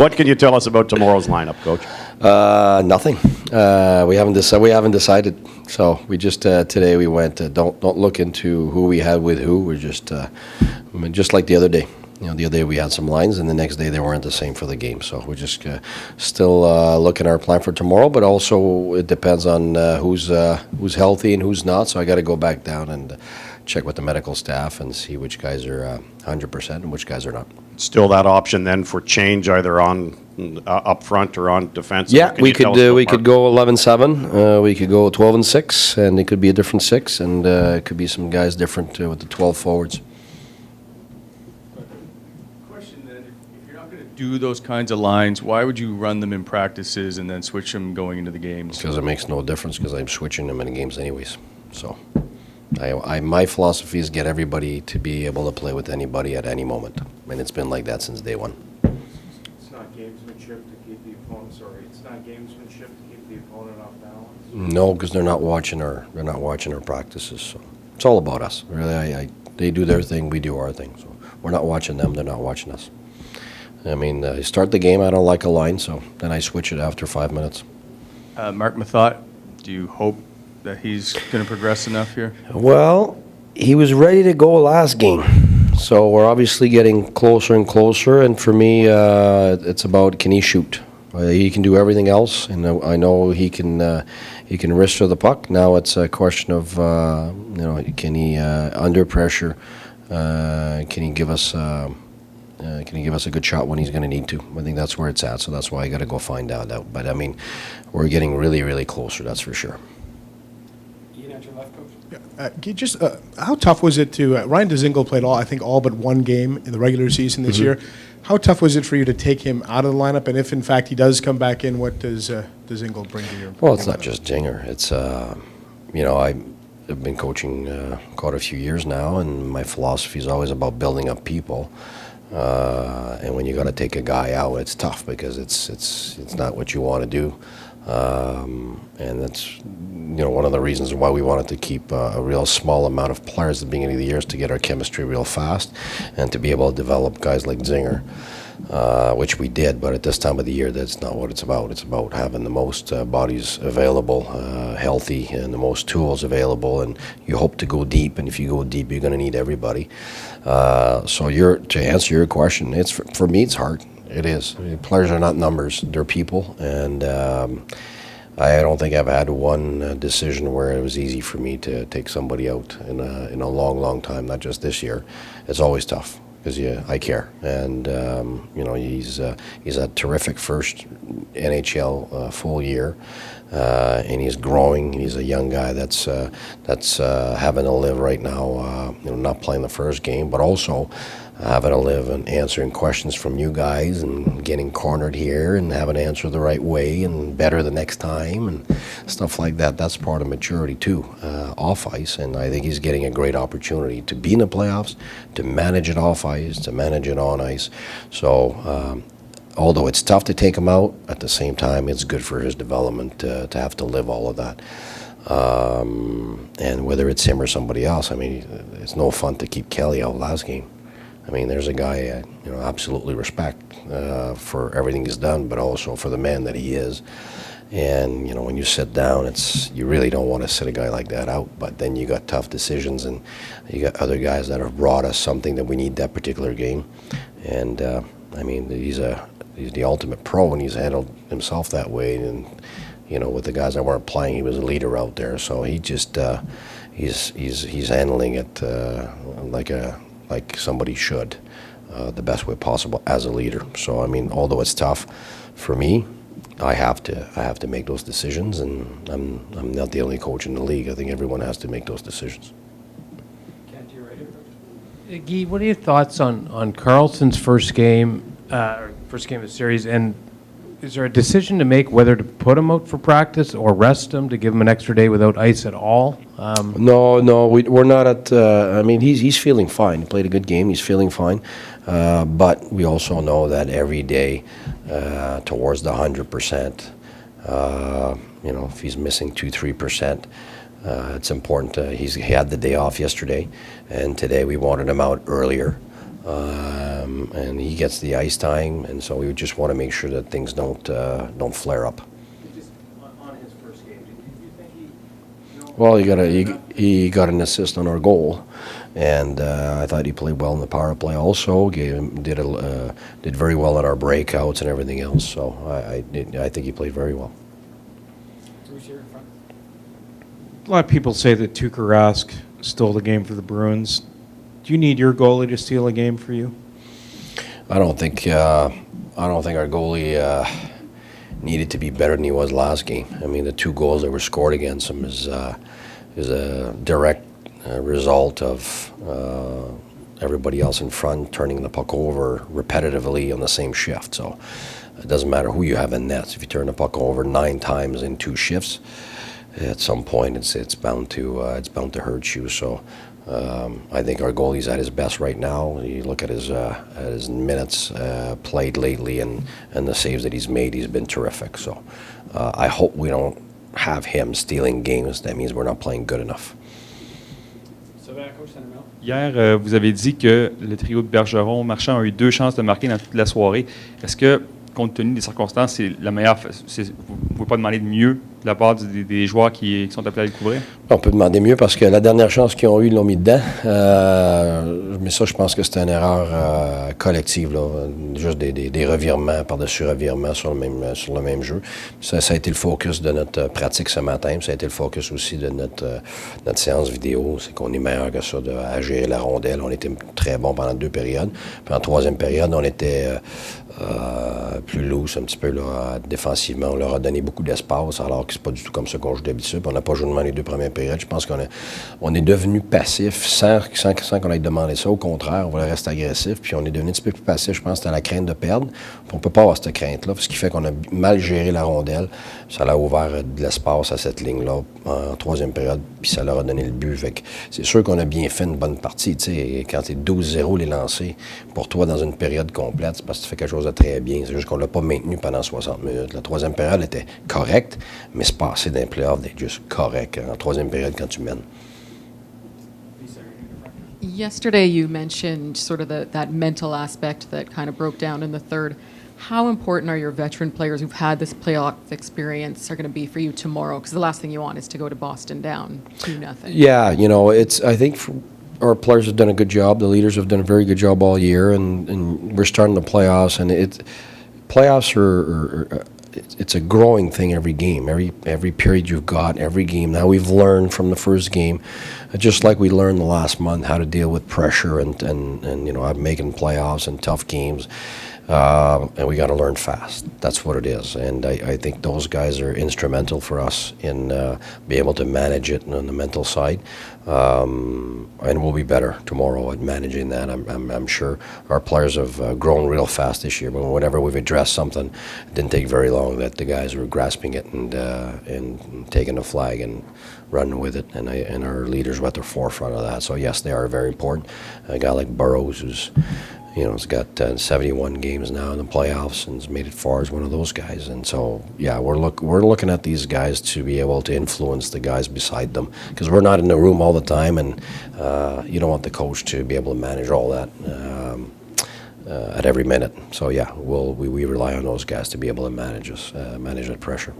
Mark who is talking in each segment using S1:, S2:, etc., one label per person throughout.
S1: What can you tell us about tomorrow's lineup, Coach?
S2: Nothing. We haven't decided. So we just today we went. Don't look into who we had with who. We're just like the other day. The other day we had some lines, and the next day they weren't the same for the game. So we're just still looking at our plan for tomorrow. But also it depends on who's healthy and who's not. So I got to go back down and check with the medical staff and see which guys are 100% and which guys are not.
S1: Still that option then for change, either on up front or on defense.
S2: Yeah, we could go 11-7. We could go 12-6, and it could be a different 6, and it could be some guys different with the 12 forwards.
S3: Question then: if you're not going to do those kinds of lines, why would you run them in practices and then switch them going into the games?
S2: Because it makes no difference. Because I'm switching them in the games anyways. So, my philosophy is get everybody to be able to play with anybody at any moment, and it's been like that since day one.
S4: It's not gamesmanship to keep the opponent. It's not gamesmanship to keep the opponent off balance.
S2: No, because they're not watching our practices. So it's all about us. Really, they do their thing, we do our thing. So we're not watching them; they're not watching us. I mean, I start the game. I don't like a line, so then I switch it after 5 minutes.
S3: Mark Mathot, do you hope that he's going to progress enough here?
S2: Well, he was ready to go last game. So we're obviously getting closer and closer, and for me, it's about can he shoot? He can do everything else, and I know he can wrist the puck. Now it's a question of can he under pressure? Can he give us a good shot when he's going to need to? I think that's where it's at. So that's why I got to go find out. But I mean, we're getting really, really closer. That's for sure.
S5: How tough was it to Ryan Dzingel played all but one game in the regular season this year. How tough was it for you to take him out of the lineup? And if in fact he does come back in, what does Dzingel bring to your?
S2: Well, it's not just Dinger. It's I've been coaching quite a few years now, and my philosophy is always about building up people. And when you got to take a guy out, it's tough because it's not what you want to do. And that's one of the reasons why we wanted to keep a real small amount of players at the beginning of the year is to get our chemistry real fast and to be able to develop guys like Zinger, which we did. But at this time of the year, that's not what it's about. It's about having the most bodies available, healthy, and the most tools available. And you hope to go deep, and if you go deep, you're going to need everybody. So to answer your question, for me, it's hard. It is. Players are not numbers; they're people, and I don't think I've had one decision where it was easy for me to take somebody out in a long, long time. Not just this year. It's always tough because I care, and he's a terrific first NHL full year, and he's growing. He's a young guy that's having to live right now. Not playing the first game, but also having to live and answering questions from you guys and getting cornered here and having to answer the right way and better the next time and stuff like that. That's part of maturity too, off ice, and I think he's getting a great opportunity to be in the playoffs, to manage it off ice, to manage it on ice. So although it's tough to take him out, at the same time it's good for his development to have to live all of that. And whether it's him or somebody else, I mean, it's no fun to keep Kelly out last game. I mean, there's a guy I absolutely respect for everything he's done, but also for the man that he is. And when you sit down, you really don't want to sit a guy like that out. But then you got tough decisions, and you got other guys that have brought us something that we need that particular game. And I mean, he's the ultimate pro, and he's handled himself that way. And with the guys that weren't playing, he was a leader out there. So he just he's handling it like somebody should, the best way possible as a leader. So I mean, although it's tough for me, I have to make those decisions, and I'm not the only coach in the league. I think everyone has to make those decisions.
S6: Guy, what are your thoughts on Carlson's first game of the series, and is there a decision to make whether to put him out for practice or rest him to give him an extra day without ice at all?
S2: No, we're not at. I mean, he's feeling fine. He played a good game. He's feeling fine, but we also know that every day towards the 100%. If he's missing 2-3%, it's important. He had the day off yesterday, and today we wanted him out earlier. and he gets the ice time, and so we just want to make sure that things don't flare up.
S6: Just on his first game, do you think he?
S2: Well, he got an assist on our goal, and I thought he played well in the power play. Also, did very well in our breakouts and everything else. So I think he played very well.
S7: A lot of people say that Tuukka Rask stole the game for the Bruins. Do you need your goalie to steal a game for you?
S2: I don't think our goalie needed to be better than he was last game. I mean, the 2 goals that were scored against him is a direct result of everybody else in front turning the puck over repetitively on the same shift. So it doesn't matter who you have in nets. If you turn the puck over 9 times in 2 shifts, at some point it's bound to hurt you. So I think our goalie's at his best right now. You look at his minutes played lately and the saves that he's made. He's been terrific. So I hope we don't have him stealing games. That means we're not playing good enough.
S8: Hier, vous avez dit que le trio de Bergeron, Marchand ont eu 2 chances de marquer dans toute la soirée. Est-ce que, compte tenu des circonstances, c'est la meilleure? Vous ne pouvez pas demander de mieux de la part des joueurs qui sont appelés à le couvrir?
S2: On peut demander mieux parce que la dernière chance qu'ils ont eue, ils l'ont mis dedans. Mais ça, je pense que c'était une erreur collective, là. Juste des revirements par-dessus revirements sur le même jeu. Ça a été le focus de notre pratique ce matin. Ça a été le focus aussi de notre séance vidéo. C'est qu'on est meilleur que ça à gérer la rondelle. On était très bon pendant 2 périodes. Puis en 3e période, on était plus loose un petit peu là, défensivement. On leur a donné beaucoup d'espace alors que c'est pas du tout comme ça qu'on joue d'habitude. On n'a pas joué de les 2 premières périodes. Je pense qu'on est devenu passif sans qu'on ait demandé ça. Au contraire, on voulait rester agressif. Puis on est devenu un petit peu plus passif. Je pense que c'était la crainte de perdre. Puis on peut pas avoir cette crainte-là, ce qui fait qu'on a mal géré la rondelle. Ça a ouvert de l'espace à cette ligne-là en 3e période. Puis ça leur a donné le but. Fait que c'est sûr qu'on a bien fait une bonne partie. T'sais, quand t'es 12-0 les lancers, pour toi, dans une période complète, c'est parce que tu fais quelque chose de très bien. C'est juste qu'on l'a pas maintenu pendant 60 minutes. La 3e période était correcte, mais c'est passé d'un play-off d'être juste correct en 3e période quand tu mènes.
S9: Yesterday you mentioned sort of that mental aspect that kind of broke down in the third. How important are your veteran players who've had this playoff experience are going to be for you tomorrow? Because the last thing you want is to go to Boston down 2-0.
S2: Yeah, I think our players have done a good job. The leaders have done a very good job all year, and we're starting the playoffs. And playoffs it's a growing thing every game, every period you've got, every game. Now we've learned from the first game, just like we learned the last month how to deal with pressure and making playoffs and tough games. And we got to learn fast. That's what it is. And I think those guys are instrumental for us in being able to manage it on the mental side. And we'll be better tomorrow at managing that. I'm sure our players have grown real fast this year. But whenever we've addressed something, it didn't take very long that the guys were grasping it and taking the flag and running with it. And our leaders were at the forefront of that. So yes, they are very important. A guy like Burrows, who's he's got 71 games now in the playoffs and has made it far as one of those guys. And so, yeah, we're looking at these guys to be able to influence the guys beside them because we're not in the room all the time, and you don't want the coach to be able to manage all that at every minute. So, yeah, we rely on those guys to be able to manage that pressure.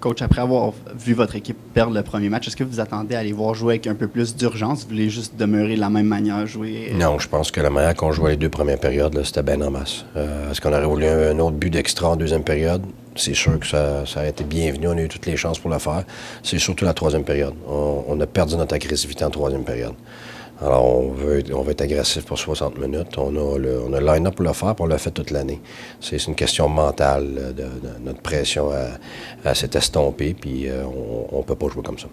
S10: Coach, après avoir vu votre équipe perdre le premier match, est-ce que vous attendez à les voir jouer avec un peu plus d'urgence? Vous voulez juste demeurer de la même manière, jouer?
S2: Non, je pense que la manière qu'on jouait les 2 premières périodes, là, c'était bien en masse. Est-ce qu'on aurait voulu un autre but d'extra en 2e période? C'est sûr que ça a été bienvenu. On a eu toutes les chances pour le faire. C'est surtout la 3e période. On a perdu notre agressivité en 3e période. Alors, on veut être agressif pour 60 minutes. On a le line-up pour le faire, puis on l'a fait toute l'année. C'est une question mentale. Notre pression s'est estompée, puis on ne peut pas jouer comme ça.